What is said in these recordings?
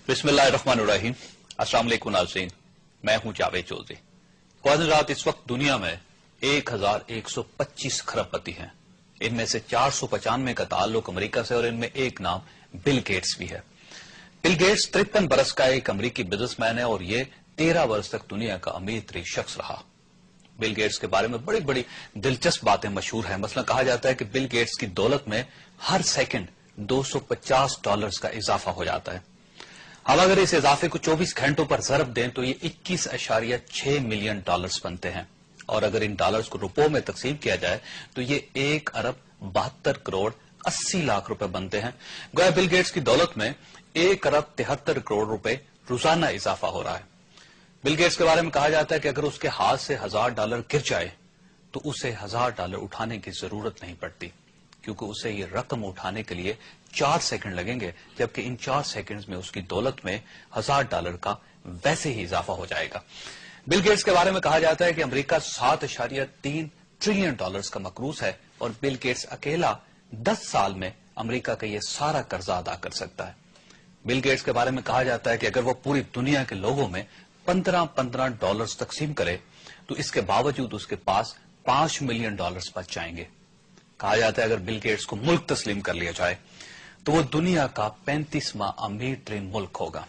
बिस्मिल्लाहिर्रहमानिर्रहीम। अस्सलाम वालेकुम नाज़रीन, मैं हूं जावेद चौधरी। ख्वाहिशात इस वक्त दुनिया में 1125 खरबपति हैं। इनमें से 495 का ताल्लुक अमेरिका से और इनमें एक नाम बिल गेट्स भी है। बिल गेट्स 53 बरस का एक अमेरिकी बिजनेसमैन है और ये 13 वर्ष तक दुनिया का अमीर तरीन शख्स रहा। बिल गेट्स के बारे में बड़ी बड़ी दिलचस्प बातें मशहूर हैं। मसलन कहा जाता है कि बिल गेट्स की दौलत में हर सेकंड $250 का इजाफा हो जाता है। हम अगर इस इजाफे को 24 घंटों पर ज़रब दें तो ये 21.6 मिलियन डॉलर्स बनते हैं और अगर इन डॉलर्स को रुपयों में तकसीम किया जाए तो ये 1 अरब 72 करोड़ 80 लाख रुपए बनते हैं। गोया बिल गेट्स की दौलत में 1 अरब 73 करोड़ रुपए रोजाना इजाफा हो रहा है। बिल गेट्स के बारे में कहा जाता है कि अगर उसके हाथ से $1000 गिर जाए तो उसे $1000 उठाने की जरूरत नहीं पड़ती, क्योंकि उसे ये रकम उठाने के लिए 4 सेकंड लगेंगे, जबकि इन 4 सेकंड्स में उसकी दौलत में $1000 का वैसे ही इजाफा हो जाएगा। बिल गेट्स के बारे में कहा जाता है कि अमेरिका $7.3 ट्रिलियन का मकरूज है और बिल गेट्स अकेला 10 साल में अमेरिका का ये सारा कर्जा अदा कर सकता है। बिल गेट्स के बारे में कहा जाता है कि अगर वो पूरी दुनिया के लोगों में $15 तकसीम करे तो इसके बावजूद उसके पास $5 मिलियन बच जाएंगे। कहा जाता है अगर बिल गेट्स को मुल्क तस्लीम कर लिया जाए तो वो दुनिया का 35वां अमीर तरीन मुल्क होगा।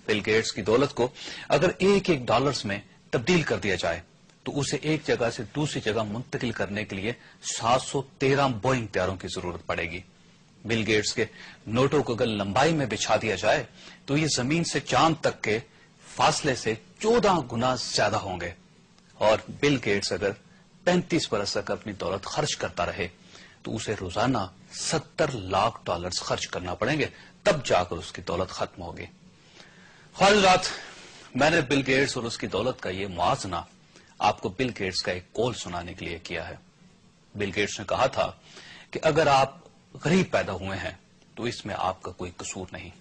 बिल गेट्स की दौलत को अगर एक डॉलर्स में तब्दील कर दिया जाए तो उसे एक जगह से दूसरी जगह मुंतकिल करने के लिए 713 बोइंग तैयारों की जरूरत पड़ेगी। बिल गेट्स के नोटों को अगर लंबाई में बिछा दिया जाए तो ये जमीन से चांद तक के फासले से 14 गुना ज्यादा होंगे और बिल गेट्स अगर 35 बरस तक अपनी दौलत खर्च करता रहे तो उसे रोजाना $70 लाख खर्च करना पड़ेंगे, तब जाकर उसकी दौलत खत्म होगी। ख्वाहिशात, मैंने बिल गेट्स और उसकी दौलत का ये मुआजना आपको बिल गेट्स का एक कौल सुनाने के लिए किया है। बिल गेट्स ने कहा था कि अगर आप गरीब पैदा हुए हैं तो इसमें आपका कोई कसूर नहीं,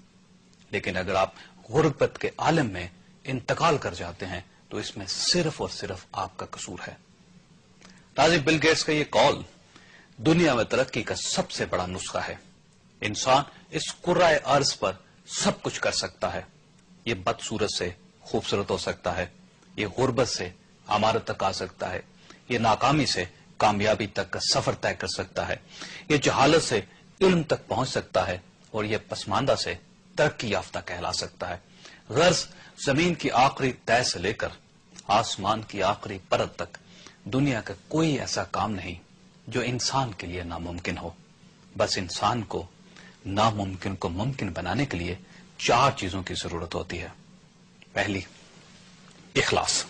लेकिन अगर आप गुर्बत के आलम में इंतकाल कर जाते हैं तो इसमें सिर्फ और सिर्फ आपका कसूर है। नाज़रीन, बिल गेट्स का ये कौल दुनिया में तरक्की का सबसे बड़ा नुस्खा है। इंसान इस कुर्राए अर्ज पर सब कुछ कर सकता है। ये बदसूरत से खूबसूरत हो सकता है, ये गुर्बत से अमारत तक आ सकता है, ये नाकामी से कामयाबी तक का सफर तय कर सकता है, ये जहालत से इल्म तक पहुंच सकता है और ये पसमानदा से तरक्की याफ्ता कहला सकता है। गर्ज जमीन की आखिरी तय से लेकर आसमान की आखिरी परत तक दुनिया का कोई ऐसा काम नहीं जो इंसान के लिए नामुमकिन हो। बस इंसान को नामुमकिन को मुमकिन बनाने के लिए 4 चीजों की जरूरत होती है। पहली, इखलास।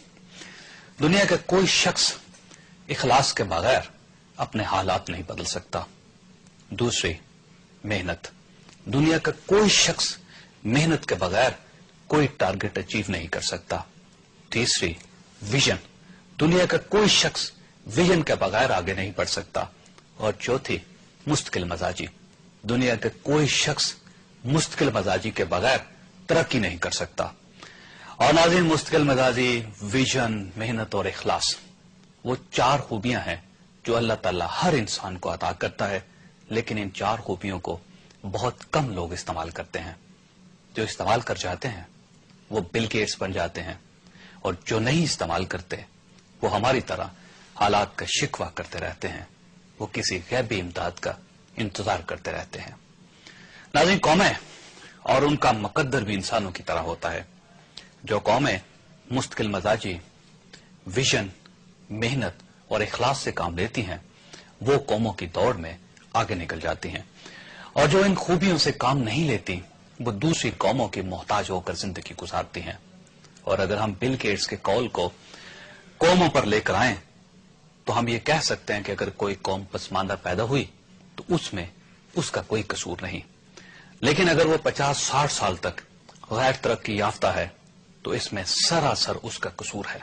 दुनिया का कोई शख्स इखलास के बगैर अपने हालात नहीं बदल सकता। दूसरी, मेहनत। दुनिया का कोई शख्स मेहनत के बगैर कोई टारगेट अचीव नहीं कर सकता। तीसरी, विजन। दुनिया का कोई शख्स विजन के बगैर आगे नहीं बढ़ सकता। और चौथी, मुस्तकिल मजाजी। दुनिया का कोई शख्स मुस्तकिल मजाजी के बगैर तरक्की नहीं कर सकता। और नाज़रीन, मुस्तकिल मजाजी, विजन, मेहनत और इखलास वो 4 खूबियां हैं जो अल्लाह ताला हर इंसान को अता करता है, लेकिन इन 4 खूबियों को बहुत कम लोग इस्तेमाल करते हैं। जो इस्तेमाल कर जाते हैं वो बिल गेट्स बन जाते हैं और जो नहीं इस्तेमाल करते वो हमारी तरह हालात का शिकवा करते रहते हैं, वो किसी गैबी इमदाद का इंतजार करते रहते हैं। नाज़रीन, कौमें और उनका मुकद्दर भी इंसानों की तरह होता है। जो कौमें मुस्तकिल मजाजी, विजन, मेहनत और इखलास से काम लेती हैं वो कौमों की दौड़ में आगे निकल जाती हैं, और जो इन खूबियों से काम नहीं लेती वो दूसरी कौमों की मोहताज होकर जिंदगी गुजारती हैं। और अगर हम बिल गेट्स के कौल को कौमों पर लेकर आए तो हम ये कह सकते हैं कि अगर कोई कौम पसमानदा पैदा हुई तो उसमें उसका कोई कसूर नहीं, लेकिन अगर वो 50-60 साल तक गैर तरक्की याफ्ता है तो इसमें सरासर उसका कसूर है।